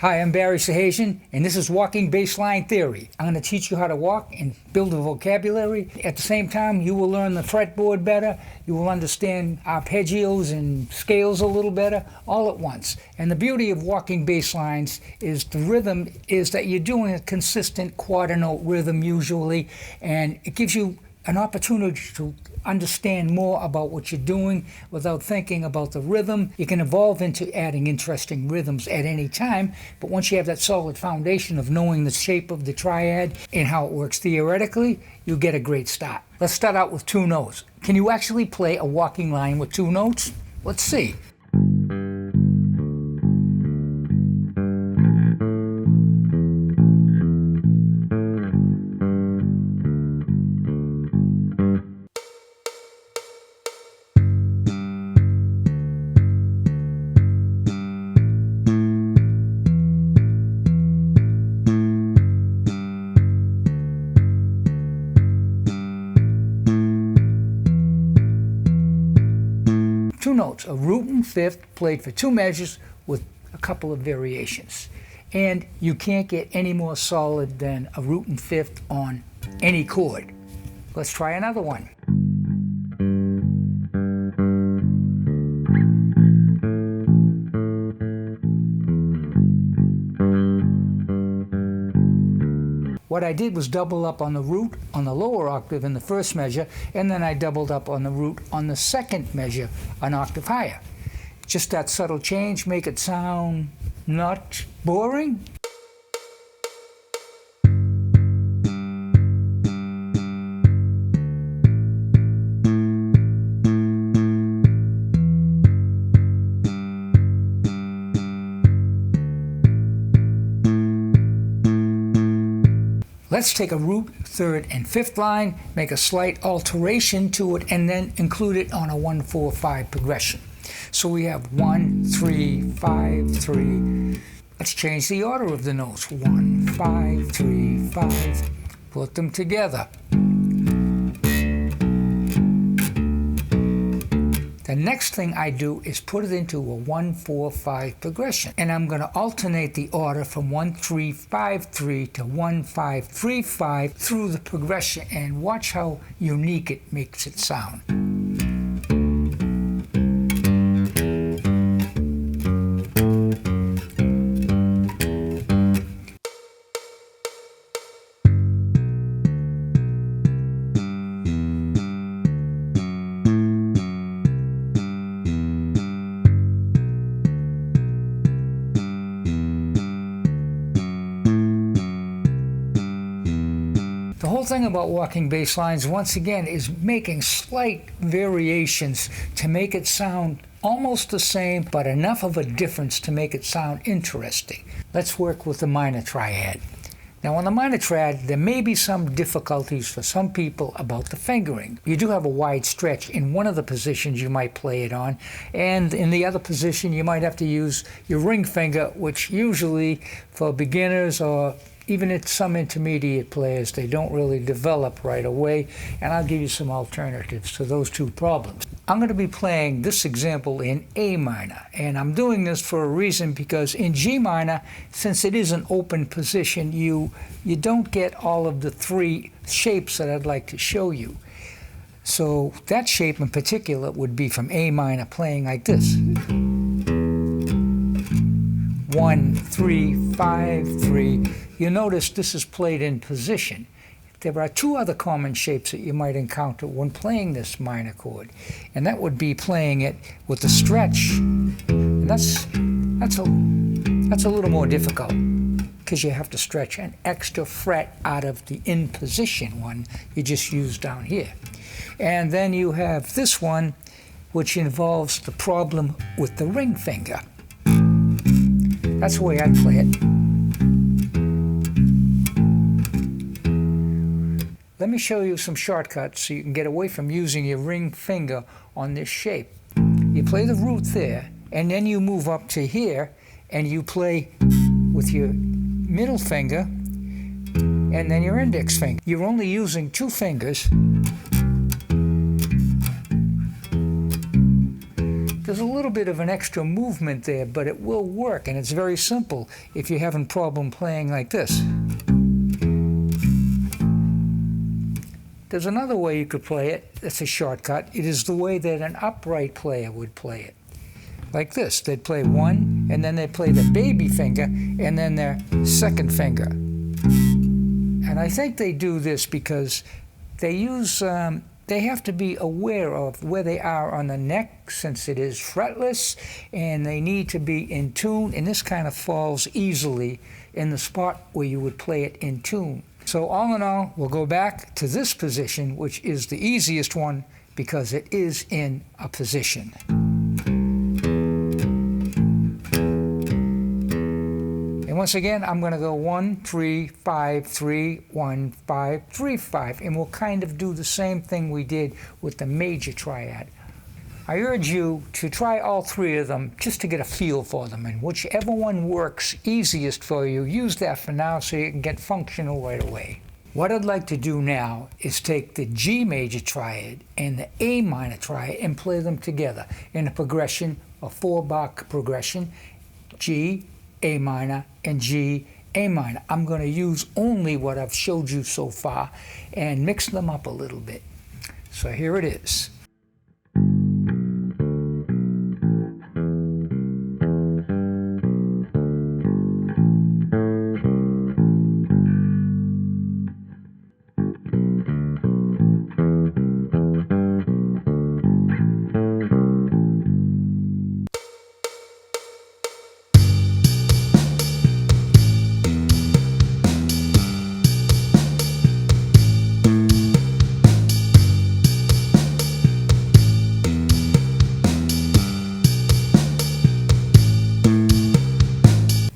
Hi, I'm Barry Sahajian, and this is Walking Bassline Theory. I'm going to teach you how to walk and build a vocabulary. At the same time, you will learn the fretboard better, you will understand arpeggios and scales a little better, all at once. And the beauty of walking bass lines is the rhythm is that you're doing a consistent quarter note rhythm usually, and it gives you an opportunity to understand more about what you're doing without thinking about the rhythm. You can evolve into adding interesting rhythms at any time, but once you have that solid foundation of knowing the shape of the triad and how it works theoretically, you get a great start. Let's start out with two notes. Can you actually play a walking line with two notes? Let's see. Two notes, a root and fifth played for two measures with a couple of variations. And you can't get any more solid than a root and fifth on any chord. Let's try another one. What I did was double up on the root on the lower octave in the first measure, and then I doubled up on the root on the second measure an octave higher. Just that subtle change, make it sound not boring. Let's take a root, third, and fifth line, make a slight alteration to it, and then include it on a 1-4-5 progression. So we have 1, 3, 5, 3. Let's change the order of the notes. 1, 5, 3, 5. Put them together. The next thing I do is put it into a 1-4-5 progression, and I'm going to alternate the order from 1-3-5-3 to 1-5-3-5 through the progression, and watch how unique it makes it sound. The whole thing about walking bass lines, once again, is making slight variations to make it sound almost the same, but enough of a difference to make it sound interesting. Let's work with the minor triad. Now, on the minor triad, there may be some difficulties for some people about the fingering. You do have a wide stretch. In one of the positions you might play it on, and in the other position you might have to use your ring finger, which usually for beginners or even at some intermediate players, they don't really develop right away, and I'll give you some alternatives to those two problems. I'm going to be playing this example in A minor, and I'm doing this for a reason, because in G minor, since it is an open position, you don't get all of the three shapes that I'd like to show you. So that shape in particular would be from A minor playing like this. 1, 3, 5, 3. You notice this is played in position. There are two other common shapes that you might encounter when playing this minor chord, and that would be playing it with the stretch. And that's a little more difficult, because you have to stretch an extra fret out of the in position one you just used down here. And then you have this one, which involves the problem with the ring finger. That's the way I play it. Let me show you some shortcuts so you can get away from using your ring finger on this shape. You play the root there, and then you move up to here, and you play with your middle finger and then your index finger. You're only using two fingers. There's a little bit of an extra movement there, but it will work, and it's very simple if you're having problem playing like this. There's another way you could play it. That's a shortcut. It is the way that an upright player would play it. Like this. They'd play one, and then they'd play the baby finger, and then their second finger. And I think they do this because they use, they have to be aware of where they are on the neck, since it is fretless, and they need to be in tune, and this kind of falls easily in the spot where you would play it in tune. So all in all, we'll go back to this position, which is the easiest one because it is in a position. And once again, I'm going to go 1, 3, 5, 3, 1, 5, 3, 5, and we'll kind of do the same thing we did with the major triad. I urge you to try all three of them just to get a feel for them, and whichever one works easiest for you, use that for now so you can get functional right away. What I'd like to do now is take the G major triad and the A minor triad and play them together in a progression, a 4-bar progression, G, A minor, and G, A minor. I'm going to use only what I've showed you so far and mix them up a little bit. So here it is.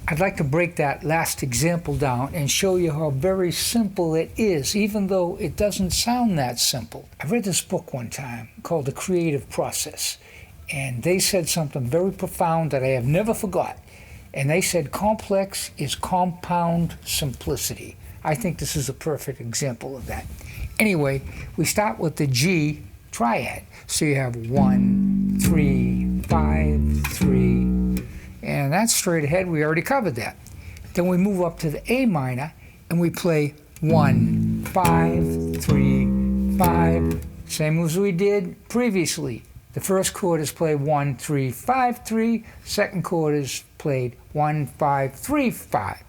I'd like to break that last example down and show you how very simple it is, even though it doesn't sound that simple. I read this book one time called The Creative Process, and they said something very profound that I have never forgot. And they said complex is compound simplicity. I think this is a perfect example of that. Anyway, we start with the G triad. So you have 1, 3, 5, 3, and that's straight ahead. We already covered that. Then we move up to the A minor and we play 1, 5, 3, 5, same as we did previously. The first chord is played 1, 3, 5, 3. Second chord is played 1, 5, 3, 5.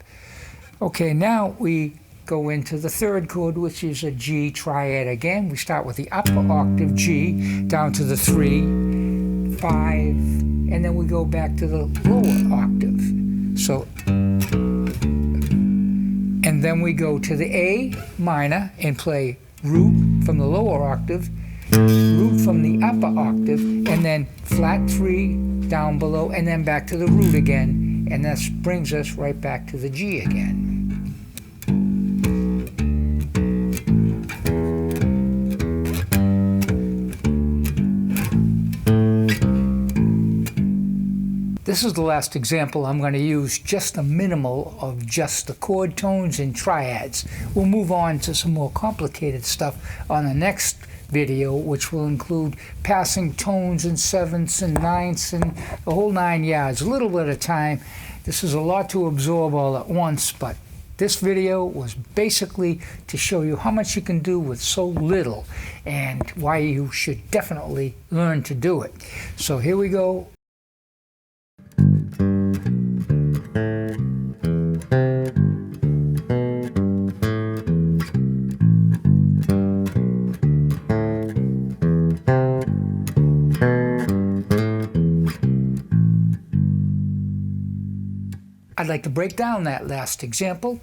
Okay, now we go into the third chord, which is a G triad again. We start with the upper octave G down to the 3, 5, and then we go back to the lower octave. So, and then we go to the A minor and play root from the lower octave, root from the upper octave, and then flat 3 down below, and then back to the root again, and that brings us right back to the G again. This is the last example. I'm going to use just a minimal of just the chord tones and triads. We'll move on to some more complicated stuff on the next video, which will include passing tones and sevenths and ninths and the whole 9 yards, a little bit at a time. This is a lot to absorb all at once, but this video was basically to show you how much you can do with so little and why you should definitely learn to do it. So here we go. I'd like to break down that last example,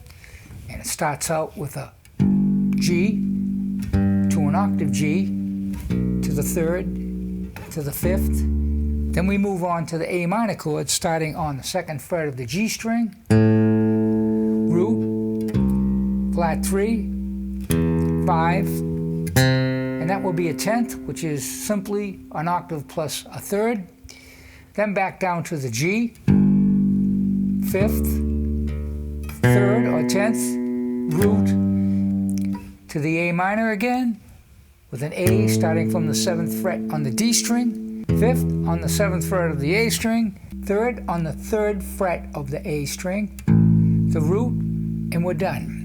and it starts out with a G to an octave G to the third to the fifth. Then we move on to the A minor chord, starting on the second fret of the G string, root, flat 3, 5, and that will be a 10th, which is simply an octave plus a third. Then back down to the G, 5th, 3rd or 10th, root, to the A minor again, with an A starting from the 7th fret on the D string, fifth on the 7th fret of the A string, third on the 3rd fret of the A string, the root, and we're done.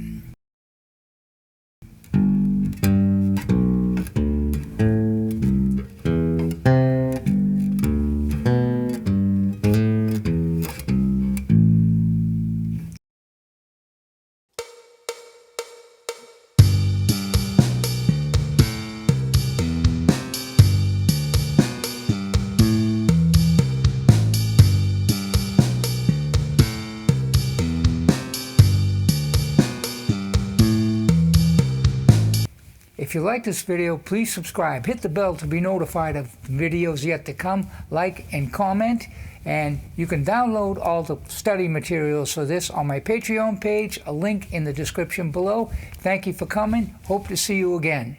If you like this video, please subscribe. Hit the bell to be notified of videos yet to come. Like and comment. And you can download all the study materials for this on my Patreon page, a link in the description below. Thank you for coming. Hope to see you again.